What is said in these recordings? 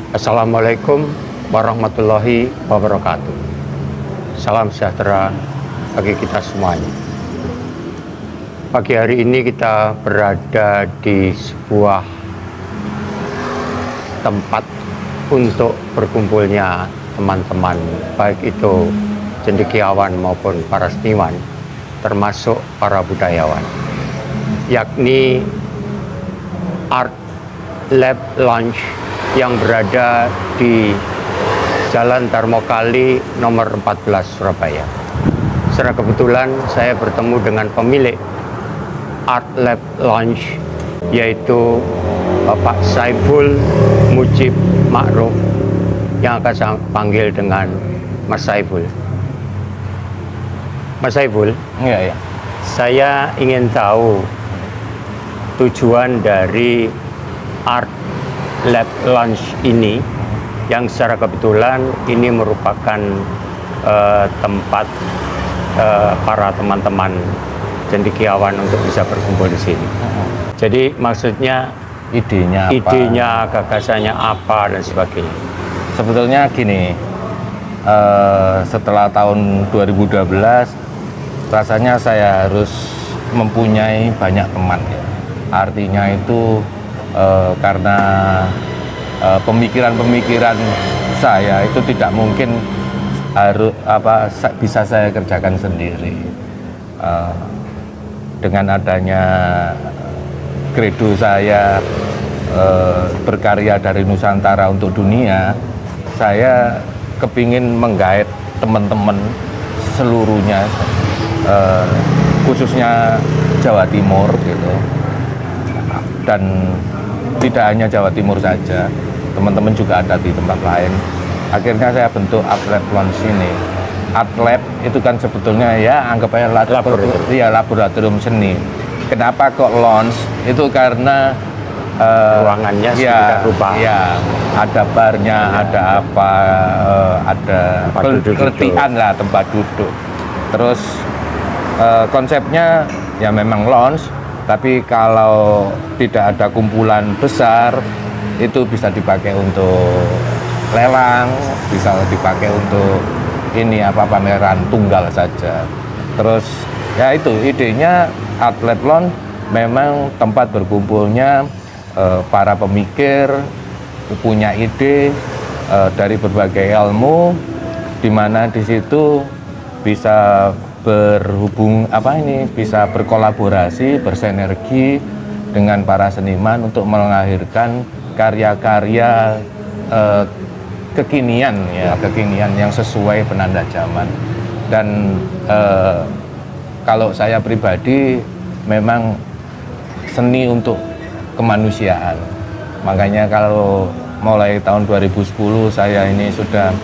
Assalamualaikum warahmatullahi wabarakatuh. Salam sejahtera bagi kita semuanya. Pagi hari ini kita berada di sebuah tempat untuk berkumpulnya teman-teman, baik itu cendekiawan maupun para seniman, termasuk para budayawan, yakni Art Lab Lounge yang berada di Jalan Darmokali nomor 14 Surabaya. Secara kebetulan saya bertemu dengan pemilik Art Lab Lounge, yaitu Bapak Saiful Mujib Ma'ruf, yang akan saya panggil dengan Mas Saiful. Mas Saiful, Iya. saya ingin tahu tujuan dari Art Lab Lounge ini, yang secara kebetulan ini merupakan tempat para teman-teman cendekiawan untuk bisa berkumpul di sini. Jadi maksudnya Idenya apa? Gagasannya apa dan sebagainya. Sebetulnya gini, setelah tahun 2012 rasanya saya harus mempunyai banyak teman. Artinya itu karena pemikiran-pemikiran saya itu tidak mungkin bisa saya kerjakan sendiri. Dengan adanya kredo saya berkarya dari Nusantara untuk dunia, saya kepingin menggait teman-teman seluruhnya, khususnya Jawa Timur gitu. Dan tidak hanya Jawa Timur saja, teman-teman juga ada di tempat lain. Akhirnya saya bentuk Art Lab Lounge ini. Art Lab itu kan sebetulnya ya anggap aja laboratorium seni. Kenapa kok lounge? Itu karena Ruangannya ya, sedikit berubah. ya, ada barnya, ada apa, ada keletihan lah tempat duduk. Terus konsepnya ya memang lounge, tapi kalau tidak ada kumpulan besar itu bisa dipakai untuk lelang, bisa dipakai untuk pameran tunggal saja. Terus ya itu idenya Art Lab Lounge memang tempat berkumpulnya para pemikir punya ide dari berbagai ilmu, di mana di situ bisa bisa berkolaborasi, bersinergi dengan para seniman untuk melahirkan karya-karya kekinian yang sesuai penanda zaman. Dan kalau saya pribadi memang seni untuk kemanusiaan. Makanya kalau mulai tahun 2010 saya ini sudah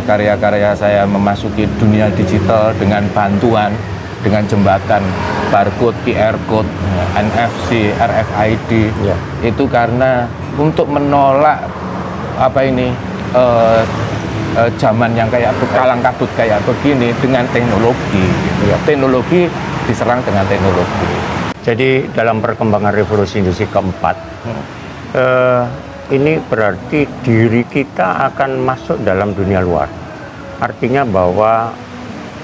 karya-karya saya memasuki dunia digital dengan bantuan, dengan jembatan barcode, QR code, NFC, RFID. Ya. Itu karena untuk menolak zaman yang kayak kalang kabut kayak begini dengan teknologi. Ya. Teknologi diserang dengan teknologi. Jadi dalam perkembangan revolusi industri keempat, ini berarti diri kita akan masuk dalam dunia luar. Artinya bahwa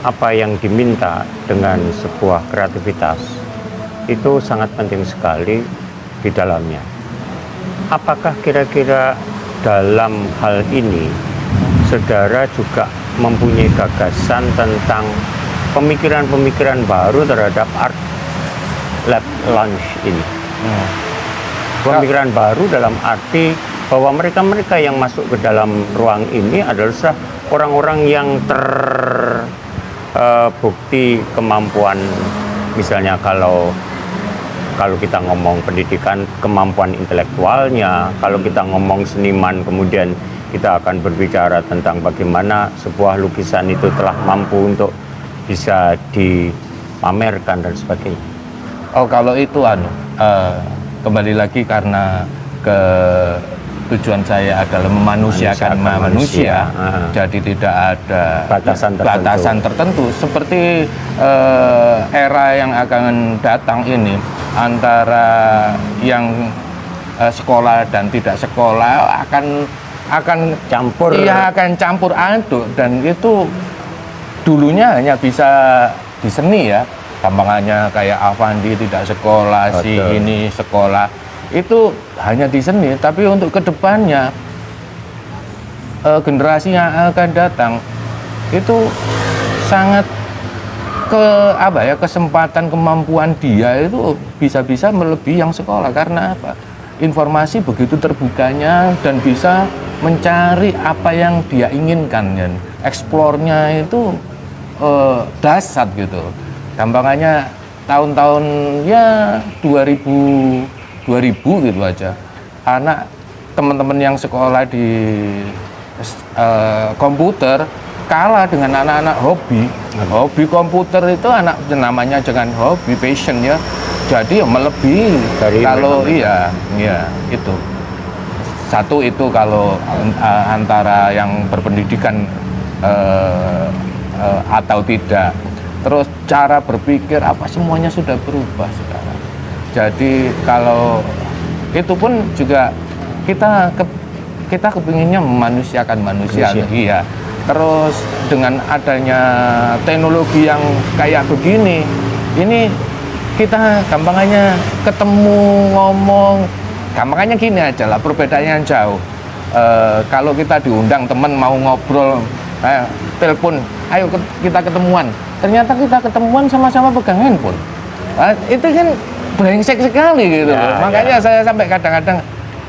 apa yang diminta dengan sebuah kreativitas itu sangat penting sekali di dalamnya. Apakah kira-kira dalam hal ini saudara juga mempunyai gagasan tentang pemikiran-pemikiran baru terhadap Art Lab Lounge ini? Pemikiran baru dalam arti bahwa mereka-mereka yang masuk ke dalam ruang ini adalah orang-orang yang terbukti kemampuan, misalnya kalau kita ngomong pendidikan, kemampuan intelektualnya. Kalau kita ngomong seniman, kemudian kita akan berbicara tentang bagaimana sebuah lukisan itu telah mampu untuk bisa dipamerkan dan sebagainya. Oh, kalau itu kembali lagi karena tujuan saya adalah memanusiakan manusia. Jadi tidak ada batasan tertentu. Seperti era yang akan datang ini, antara yang sekolah dan tidak sekolah akan akan Campur. iya, akan campur aduk, dan itu dulunya hanya bisa di seni ya, gampangannya kayak Avandi tidak sekolah, si Betul. ini sekolah, itu hanya di seni. Tapi untuk kedepannya generasi yang akan datang itu sangat kesempatan kemampuan dia itu bisa-bisa melebihi yang sekolah. Karena apa? Informasi begitu terbukanya dan bisa mencari apa yang dia inginkan, dan eksplornya itu dahsyat gitu. Gampangannya tahun-tahun ya 2000 gitu aja, anak teman-teman yang sekolah di komputer kalah dengan anak-anak hobi komputer. Itu anak namanya jangan hobi, passion ya, jadi melebihi Dari kalau mereka. iya itu satu. Itu kalau antara yang berpendidikan atau tidak. Terus cara berpikir apa semuanya sudah berubah sekarang. Jadi kalau itu pun juga kita kepinginnya memanusiakan manusia. Iya. Terus dengan adanya teknologi yang kayak begini, ini kita gampangannya ketemu ngomong, gampangannya gini aja lah, perbedaannya jauh. Kalau kita diundang teman mau ngobrol, telepon, ayo kita ketemuan. Ternyata kita ketemuan sama-sama pegang handphone. Itu kan brengsek sekali gitu. Ya, makanya saya sampai kadang-kadang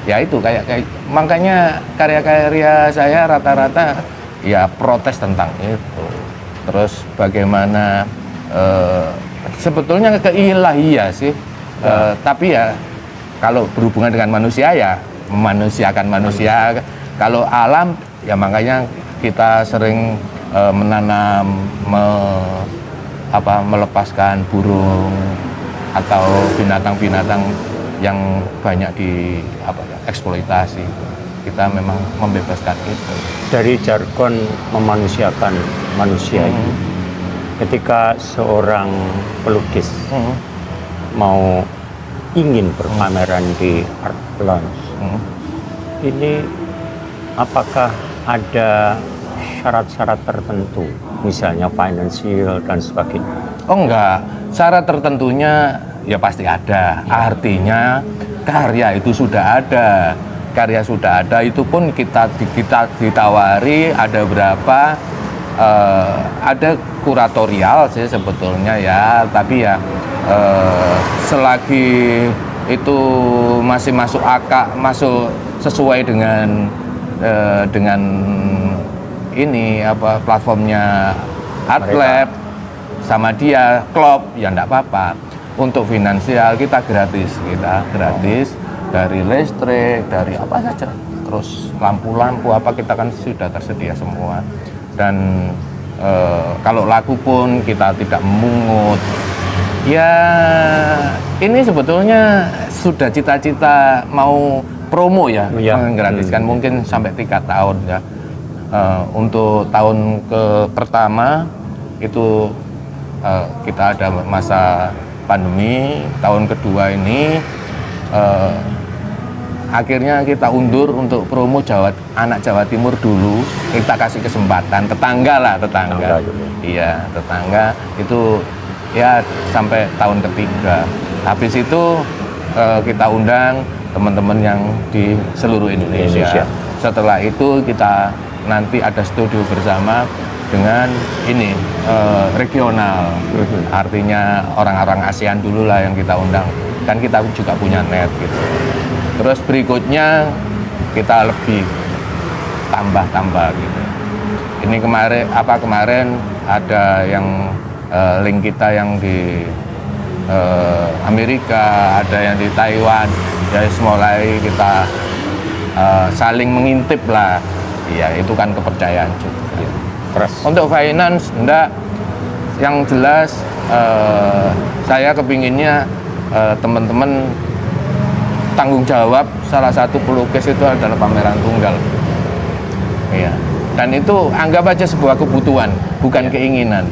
ya itu kayak makanya karya-karya saya rata-rata ya protes tentang itu. Terus bagaimana sebetulnya keilahian sih, tapi ya kalau berhubungan dengan manusia ya memanusiakan manusia. Kalau alam ya makanya kita sering menanam, melepaskan burung atau binatang-binatang yang banyak eksploitasi. Kita memang membebaskan itu. Dari jargon memanusiakan manusia itu, ketika seorang pelukis ingin berpameran di Art Lounge, ini apakah ada syarat-syarat tertentu, misalnya finansial dan sebagainya? Oh enggak, syarat tertentunya ya pasti ada. Artinya karya itu sudah ada. Karya sudah ada, itu pun kita ditawari ada berapa, ada kuratorial sih sebetulnya ya, tapi ya selagi itu masih masuk akal, masuk sesuai dengan ini platformnya Artlab sama dia klub ya enggak apa-apa. Untuk finansial kita gratis dari listrik, dari apa saja, terus lampu-lampu apa kita kan sudah tersedia semua. Dan kalau lagu pun kita tidak memungut. Ya ini sebetulnya sudah cita-cita mau promo ya, menggratiskan mungkin sampai 3 tahun ya. Untuk tahun pertama itu kita ada masa pandemi, tahun kedua ini akhirnya kita undur untuk promo anak Jawa Timur dulu. Kita kasih kesempatan tetangga. Iya, tetangga itu ya sampai tahun ketiga. Habis itu kita undang teman-teman yang di seluruh Indonesia. Setelah itu kita nanti ada studio bersama dengan ini regional. Artinya orang-orang ASEAN dulu lah yang kita undang. Kan kita juga punya net gitu. Terus berikutnya kita lebih tambah gitu. Ini kemarin ada yang link kita yang di Amerika, ada yang di Taiwan. Jadi mulai kita saling mengintip lah. Iya, itu kan kepercayaan juga. Terus Untuk finance enggak, yang jelas saya kepinginnya teman-teman tanggung jawab. Salah satu pelukis itu adalah pameran tunggal. Iya. Dan itu anggap aja sebuah kebutuhan, bukan keinginan.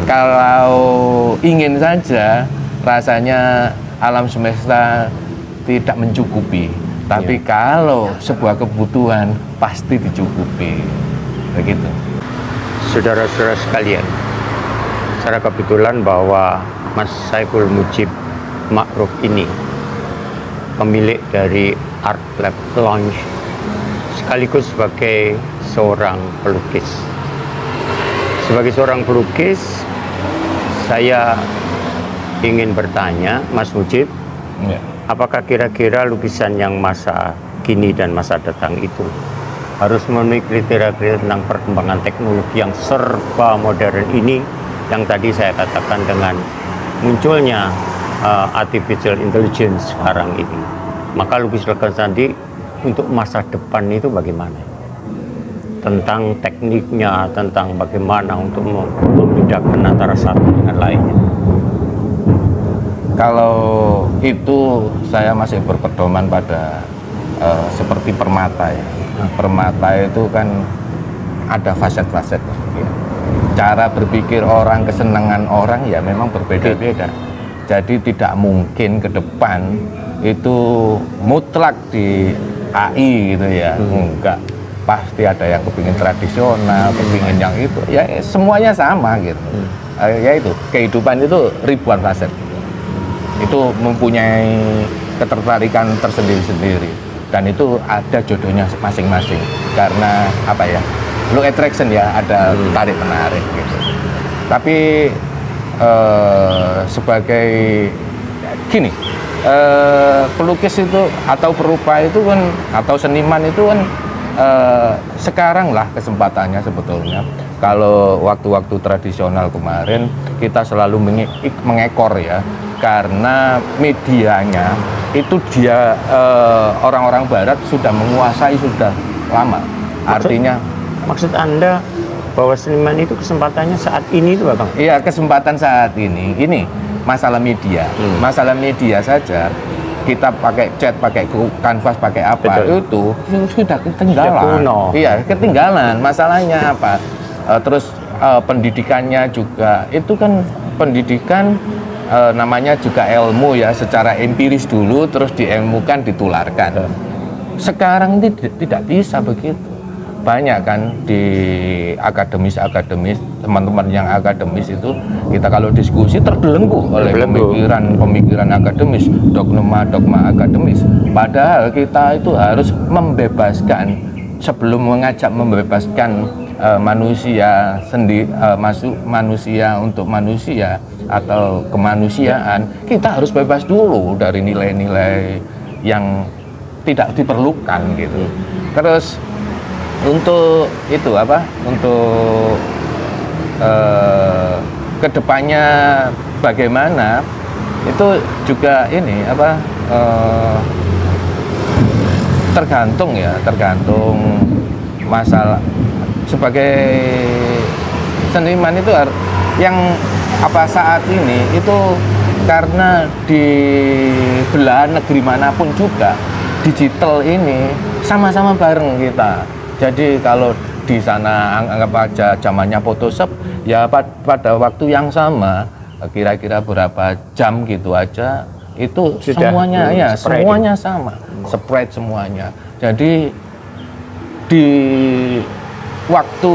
Kalau ingin saja, rasanya alam semesta tidak mencukupi. Tapi kalau sebuah kebutuhan pasti dicukupi, begitu. Saudara-saudara sekalian, secara kebetulan bahwa Mas Saiful Mujib Ma'ruf ini pemilik dari Art Lab Lounge sekaligus sebagai seorang pelukis. Sebagai seorang pelukis, saya ingin bertanya, Mas Mujib, apakah kira-kira lukisan yang masa kini dan masa datang itu harus memenuhi kriteria-kriteria tentang perkembangan teknologi yang serba modern ini, yang tadi saya katakan dengan munculnya artificial intelligence sekarang ini? Maka lukis-lukisan tadi untuk masa depan itu bagaimana? Tentang tekniknya, tentang bagaimana untuk membedakan antara satu dengan lainnya. Kalau itu saya masih berpedoman pada seperti permata ya. Permata itu kan ada faset-faset. Cara berpikir orang, kesenangan orang ya memang berbeda-beda. Jadi tidak mungkin ke depan itu mutlak di AI gitu ya. Enggak. Pasti ada yang kepingin tradisional, kepingin yang itu. Ya semuanya sama gitu. Ya itu, kehidupan itu ribuan faset. Itu mempunyai ketertarikan tersendiri-sendiri. Dan itu ada jodohnya masing-masing. Karena apa ya, law attraction ya, ada tarik menarik gitu. Tapi sebagai gini, pelukis itu atau perupa itu kan, atau seniman itu kan sekarang lah kesempatannya sebetulnya. Kalau waktu-waktu tradisional kemarin kita selalu mengekor ya, karena medianya itu dia orang-orang barat sudah menguasai sudah lama. Artinya maksud Anda bahwa seniman itu kesempatannya saat ini itu Bang? Iya, kesempatan saat ini. Ini masalah media. Masalah media saja. Kita pakai chat, pakai kanvas, pakai apa, itu sudah ketinggalan. Iya, ketinggalan. Masalahnya apa? Terus pendidikannya juga itu kan pendidikan namanya juga ilmu ya, secara empiris dulu terus diilmukan, ditularkan. Sekarang ini tidak bisa begitu. Banyak kan di akademis teman-teman yang akademis itu, kita kalau diskusi terbelenggu oleh pemikiran akademis, dogma akademis. Padahal kita itu harus membebaskan, sebelum mengajak membebaskan manusia sendiri, manusia untuk manusia atau kemanusiaan, kita harus bebas dulu dari nilai-nilai yang tidak diperlukan gitu. Terus untuk itu apa? Untuk kedepannya bagaimana? Itu juga ini apa? Tergantung masalah. Sebagai seniman itu yang apa saat ini itu karena di belahan negeri manapun juga digital ini sama-sama bareng kita. Jadi kalau di sana anggap aja zamannya Photoshop ya, pada waktu yang sama kira-kira berapa jam gitu aja itu sudah semuanya ya semuanya sama, spread semuanya. Jadi di waktu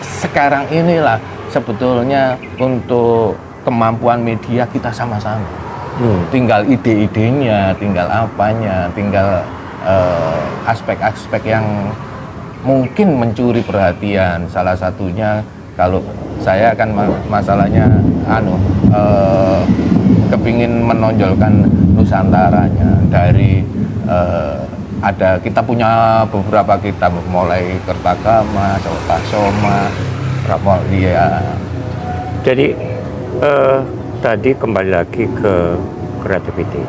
sekarang inilah sebetulnya untuk kemampuan media kita sama-sama. Tinggal ide-idenya, tinggal apanya, tinggal aspek-aspek yang mungkin mencuri perhatian. Salah satunya kalau saya kan masalahnya kepingin menonjolkan Nusantaranya dari ada, kita punya beberapa kitab mulai Kertagama, Soma, Ramolia. Jadi tadi kembali lagi ke creativity.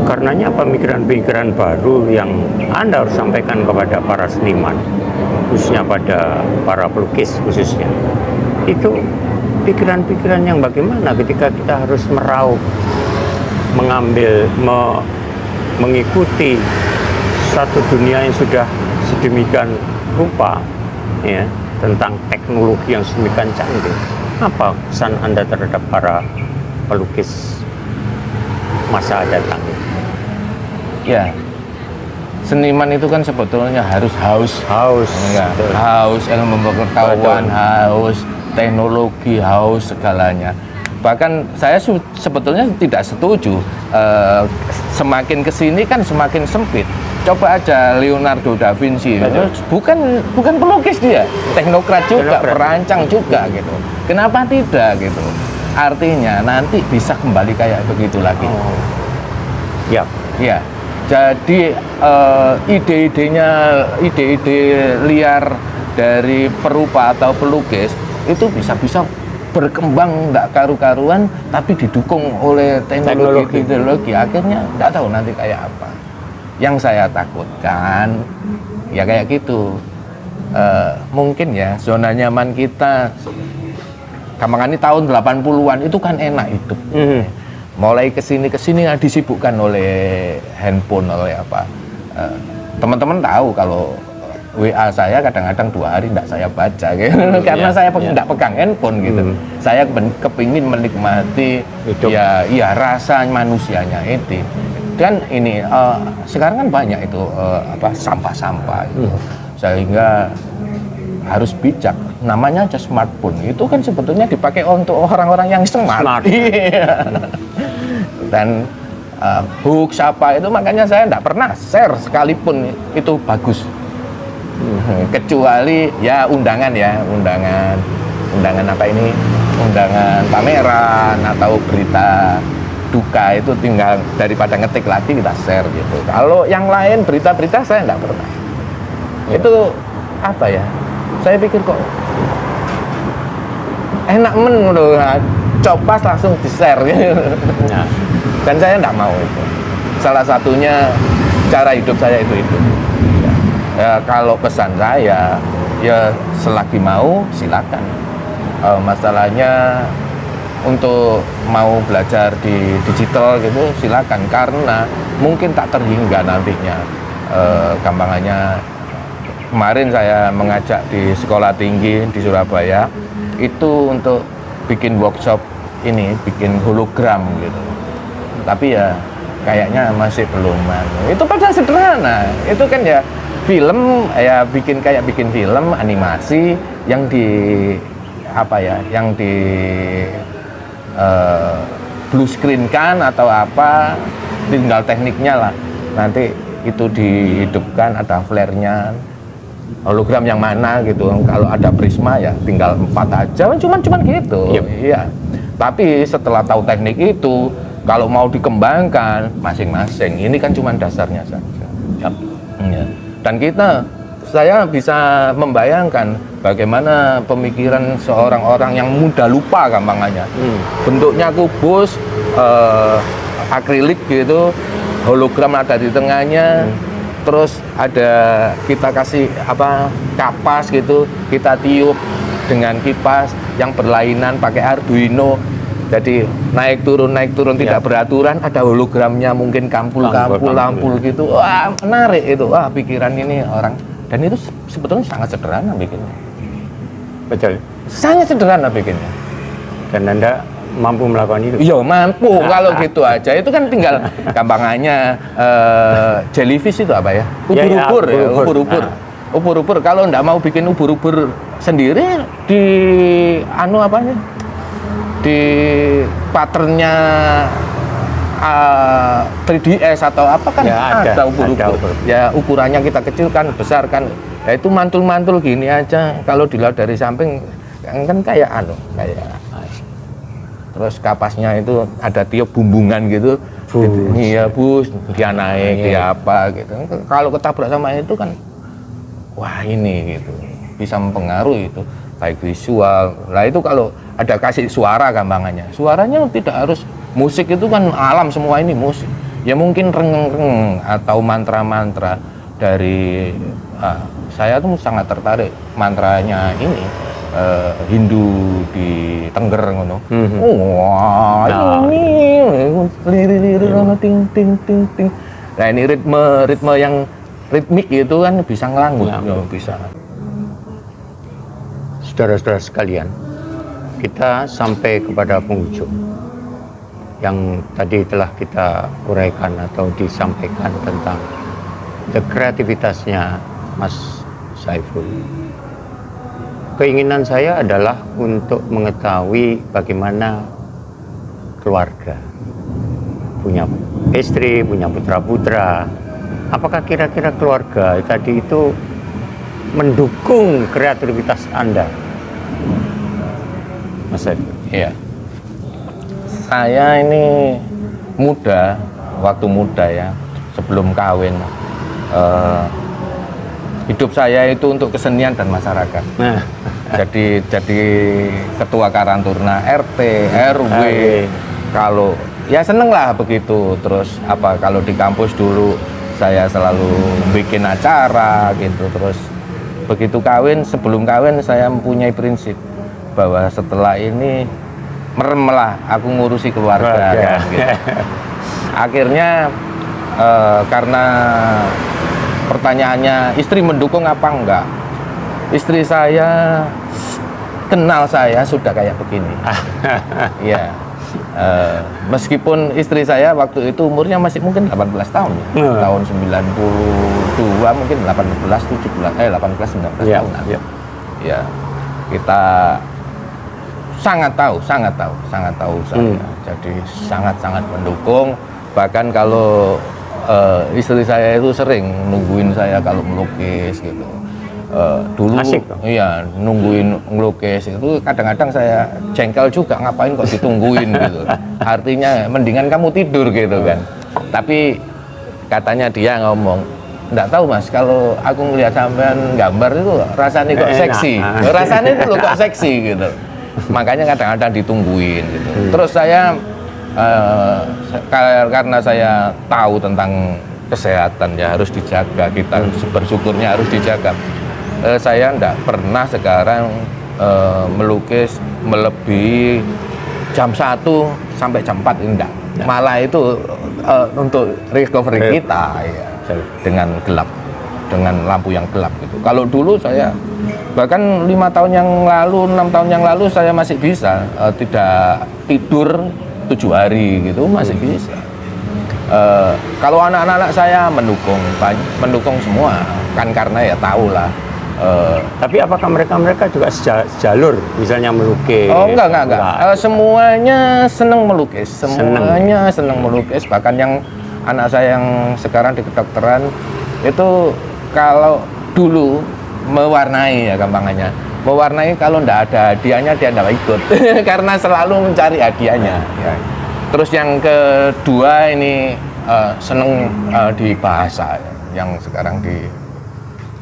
Karenanya pemikiran-pemikiran baru yang Anda harus sampaikan kepada para seniman, khususnya pada para pelukis khususnya, itu pikiran-pikiran yang bagaimana ketika kita harus meraup, mengambil, mengikuti satu dunia yang sudah sedemikian rupa ya, tentang teknologi yang sedemikian canggih. Apa pesan Anda terhadap para pelukis masa datang? Ya, seniman itu kan sebetulnya harus haus enggak, betul. haus ilmu pengetahuan, haus teknologi, haus segalanya. Bahkan saya sebetulnya tidak setuju, semakin kesini kan semakin sempit. Coba aja Leonardo da Vinci, bukan pelukis dia, teknokrat juga, perancang juga gitu. Kenapa tidak gitu? Artinya nanti bisa kembali kayak begitu lagi. Ya, Ya. Jadi ide-ide liar dari perupa atau pelukis itu bisa berkembang nggak karu-karuan, tapi didukung oleh teknologi. Akhirnya nggak tahu nanti kayak apa. Yang saya takutkan ya kayak gitu. Mungkin ya zona nyaman kita gampangan ini tahun 80-an itu kan enak hidup. Mulai kesini disibukkan oleh handphone, oleh apa. Teman-teman tahu kalau WA saya kadang-kadang 2 hari tidak saya baca gitu. Karena saya tidak pegang handphone gitu. Saya kepingin menikmati ya rasa manusianya itu. Dan ini sekarang kan banyak itu sampah-sampah itu. Sehingga harus bijak. Namanya aja smartphone. Itu kan sebetulnya dipakai untuk orang-orang yang smart. Dan hoax apa itu, makanya saya tidak pernah share sekalipun itu bagus. Kecuali ya undangan apa ini, undangan pameran atau berita duka, itu tinggal daripada ngetik lagi kita share gitu. Kalau yang lain berita-berita saya tidak pernah. Itu apa ya, saya pikir kok enak loh, copas langsung di-share gitu. Dan saya tidak mau itu. Salah satunya cara hidup saya itu. Ya, kalau pesan saya ya selagi mau silakan. Masalahnya untuk mau belajar di digital gitu silakan, karena mungkin tak terhingga nantinya. Gampangannya kemarin saya mengajak di sekolah tinggi di Surabaya itu untuk bikin workshop ini, bikin hologram gitu. Tapi ya kayaknya masih belum. Itu padahal sederhana. Itu kan ya film, ya bikin film animasi yang yang di blue screen kan atau apa, tinggal tekniknya lah. Nanti itu dihidupkan, ada flare-nya, hologram yang mana gitu. Kalau ada prisma ya tinggal 4 aja, cuman gitu. Iya. Tapi setelah tahu teknik itu, kalau mau dikembangkan masing-masing, ini kan cuma dasarnya saja. Ya. Dan saya bisa membayangkan bagaimana pemikiran seorang orang yang mudah lupa gampangannya. Bentuknya kubus, akrilik gitu, hologram ada di tengahnya, terus ada kita kasih kapas gitu, kita tiup dengan kipas yang berlainan pakai Arduino. Jadi naik turun tidak beraturan, ada hologramnya, mungkin kampul gitu. Wah, menarik itu. Wah, pikiran ini orang. Dan itu sebetulnya sangat sederhana bikinnya. betul. Sangat sederhana bikinnya. Dan Anda mampu melakukan itu? Iya, mampu. Kalau gitu aja. Itu kan tinggal gampangannya jellyfish itu apa ya? Ubur-ubur. Kalau nggak mau bikin ubur-ubur sendiri, di di patternnya 3DS atau apa kan ya, ada ubur-ubur. Ya ukurannya kita kecilkan, besarkan. Ya itu mantul-mantul gini aja. Kalau dilihat dari samping kan kayak terus kapasnya itu ada tiup bumbungan gitu. Iya, bus, dia naik, dia apa gitu. Kalau ketabrak sama itu kan wah ini gitu. Bisa mempengaruhi itu baik visual. Nah itu kalau ada kasih suara gampangannya. Suaranya tidak harus musik, itu kan alam semua ini musik. Ya mungkin reng-reng atau mantra-mantra dari saya tuh sangat tertarik mantranya ini Hindu di Tengger ngono. Wah, ini lirik-lirik ting ting ting ting. Nah ini ritme yang ritmik itu kan bisa ngelanggut, bisa. Saudara-saudara sekalian, kita sampai kepada penghujung. yang tadi telah kita uraikan atau disampaikan tentang kreativitasnya Mas Saiful. Keinginan saya adalah untuk mengetahui bagaimana keluarga, punya istri, punya putra-putra. Apakah kira-kira keluarga tadi itu mendukung kreativitas Anda, Mas Saiful? Iya. Saya ini waktu muda ya, sebelum kawin, hidup saya itu untuk kesenian dan masyarakat. Nah, Jadi ketua Karanturna RT, RW. Kalau ya seneng lah begitu. Terus kalau di kampus dulu saya selalu bikin acara gitu. Terus begitu kawin, sebelum kawin saya mempunyai prinsip bahwa setelah ini merem lah aku ngurusi keluarga kan, gitu. Akhirnya karena pertanyaannya istri mendukung apa enggak, istri saya kenal saya sudah kayak begini. Ya, meskipun istri saya waktu itu umurnya masih mungkin 18 tahun ya. Tahun 92 mungkin 18 19 tahun. Ya, kita sangat tahu saya. Jadi sangat mendukung. Bahkan kalau istri saya itu sering nungguin saya kalau melukis gitu. Dulu asik, iya nungguin ngelukis itu kadang-kadang saya jengkel juga, ngapain kok ditungguin gitu. Artinya mendingan kamu tidur gitu kan. Tapi katanya dia ngomong, enggak tahu Mas, kalau aku ngelihat sampean gambar itu rasanya kok seksi. Rasanya itu loh kok seksi gitu. Makanya kadang-kadang ditungguin gitu. Terus saya karena saya tahu tentang kesehatan ya harus dijaga, kita bersyukurnya harus dijaga. Saya enggak pernah sekarang melukis melebihi jam 1 sampai jam 4 enggak. Malah itu untuk recovery kita ya, dengan gelap, dengan lampu yang gelap gitu. Kalau dulu saya bahkan 5 tahun yang lalu, 6 tahun yang lalu saya masih bisa tidak tidur 7 hari gitu, masih bisa. Kalau anak-anak saya mendukung semua kan, karena ya tahu lah. Tapi apakah mereka juga sejalur, misalnya melukis? Oh enggak. Semuanya senang melukis, semuanya senang melukis. Bahkan yang anak saya yang sekarang di kedokteran itu kalau dulu mewarnai ya gampangannya, mewarnai kalau ndak ada hadiahnya dia ndak ikut karena selalu mencari hadiahnya. Ya. Terus yang kedua ini seneng di bahasa yang sekarang di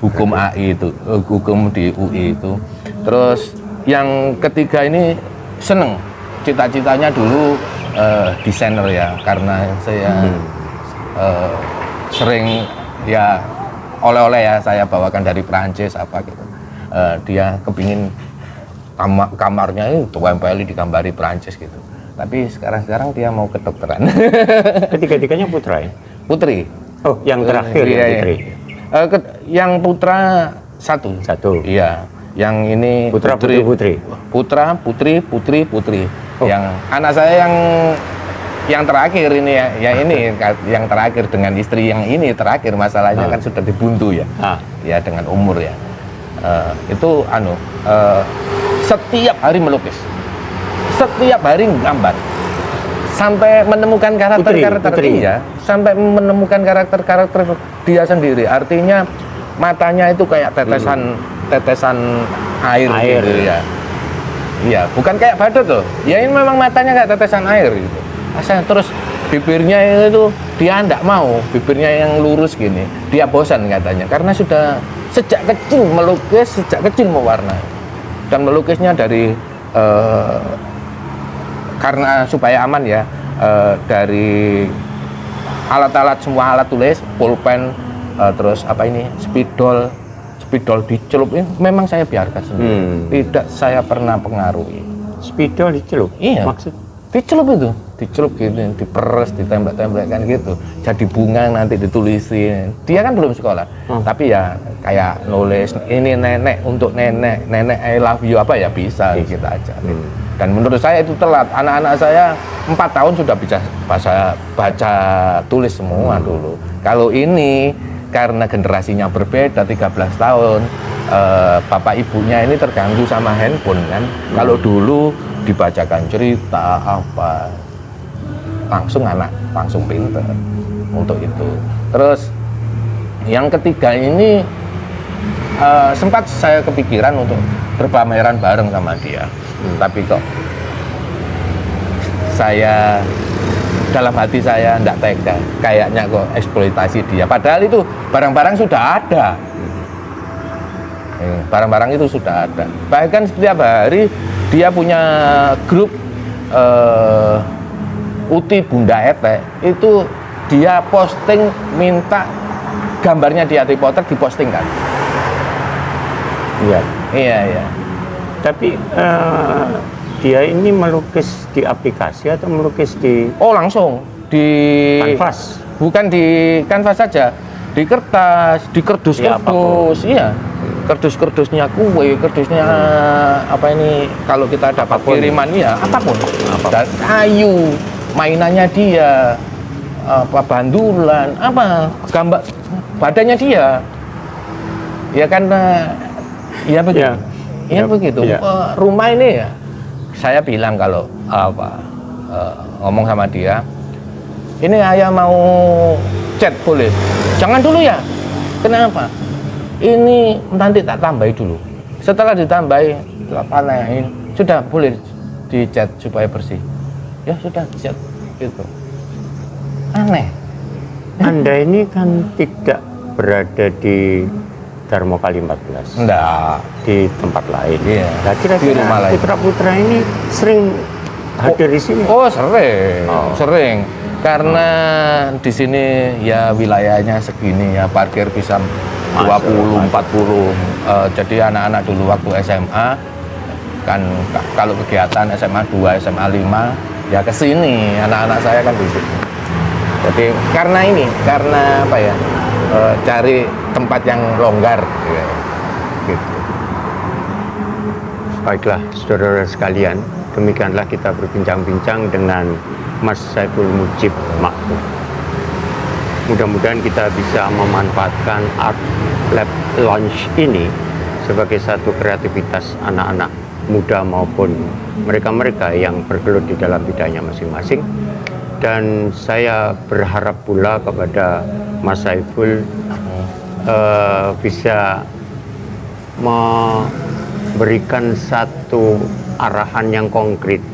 hukum AI itu, hukum di UI itu. Terus yang ketiga ini seneng, cita-citanya dulu desainer ya, karena saya sering ya oleh-oleh ya saya bawakan dari Prancis apa gitu. Dia kepingin kamarnya itu tempeli digambari Prancis gitu. Tapi sekarang dia mau kedokteran. Ketiga-tiganya putra ya? Putri. Oh, yang terakhir iya, putri. Yang putra satu. Iya. Yang ini putra putri. Putra, putri. Oh. Yang anak saya yang terakhir ini ya ini yang terakhir dengan istri yang ini terakhir masalahnya kan sudah dibuntu ya. Ya dengan umur ya. Itu setiap hari melukis. Setiap hari gambar. Sampai menemukan karakter dia, sampai menemukan karakter dia sendiri. Artinya matanya itu kayak tetesan air gitu ya. Iya, bukan kayak badut loh. Ya ini memang matanya kayak tetesan air gitu. Terus bibirnya itu dia enggak mau, bibirnya yang lurus gini. Dia bosan katanya karena sudah sejak kecil melukis, sejak kecil mewarnai. Dan melukisnya dari karena supaya aman ya, dari alat-alat, semua alat tulis, pulpen, terus spidol dicelup ini memang saya biarkan sendiri. Tidak saya pernah pengaruhi. Spidol dicelup? Iya. Maksud? Dicelup gitu, diperes, ditembak-tembakkan gitu. Jadi bunga nanti ditulisin. Dia kan belum sekolah, tapi ya kayak nulis ini nenek untuk nenek I love you apa ya bisa kita aja. Dan menurut saya itu telat. Anak-anak saya 4 tahun sudah bisa baca tulis semua dulu. Kalau ini karena generasinya berbeda 13 tahun, bapak ibunya ini terganggu sama handphone kan. Kalau dulu dibacakan cerita apa, langsung anak langsung pinter untuk itu. Terus yang ketiga ini sempat saya kepikiran untuk berpameran bareng sama dia. Tapi kok saya dalam hati saya enggak tega, kayaknya kok eksploitasi dia. Padahal itu barang-barang sudah ada. Barang-barang itu sudah ada. Bahkan setiap hari dia punya grup Uti Bunda Ete, itu dia posting minta gambarnya di Harry Potter dipostingkan. Iya. Iya. Tapi dia ini melukis di aplikasi atau melukis di langsung di kanvas? Bukan di kanvas saja, di kertas, di kardus-kardus. Iya. Kardus-kardusnya kue, kardusnya apa ini kalau kita dapat kiriman ya, apapun. Dan kayu, mainannya dia, apa bandulan, apa gambar badannya dia. Ya kan ya begitu. Ya begitu. Rumah ini ya, saya bilang kalau ngomong sama dia, ini ayah mau cat boleh? Jangan dulu ya. Kenapa? Ini nanti tak tambahi dulu. Setelah ditambahi, panein, sudah boleh dicat supaya bersih. Ya sudah dicat gitu. Aneh. Anda ini kan tidak berada di Darmo Kali 14. Enggak. Di tempat lain. Iya. Nah, kira-kira putra-putra ini sering hadir di sini? Sering. Karena di sini ya wilayahnya segini ya, parkir bisa 20, 40. Jadi anak-anak dulu waktu SMA kan kalau kegiatan SMA 2, SMA 5 ya ke sini, anak-anak saya kan di sini. Jadi karena apa ya? Cari tempat yang longgar gitu. Baiklah, saudara sekalian, demikianlah kita berbincang-bincang dengan Mas Saiful Mujib Ma'ruf. Mudah-mudahan kita bisa memanfaatkan Art Lab Lounge ini sebagai satu kreativitas anak-anak muda maupun mereka-mereka yang bergelut di dalam bidangnya masing-masing. Dan saya berharap pula kepada Mas Saiful bisa memberikan satu arahan yang konkret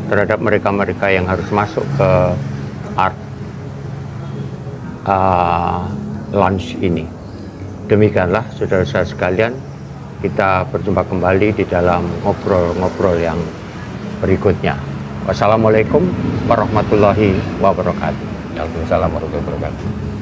terhadap mereka-mereka yang harus masuk ke Art Lounge ini. Demikianlah saudara-saudara sekalian, kita berjumpa kembali di dalam ngobrol-ngobrol yang berikutnya. Wassalamualaikum warahmatullahi wabarakatuh. Waalaikumsalam warahmatullahi wabarakatuh.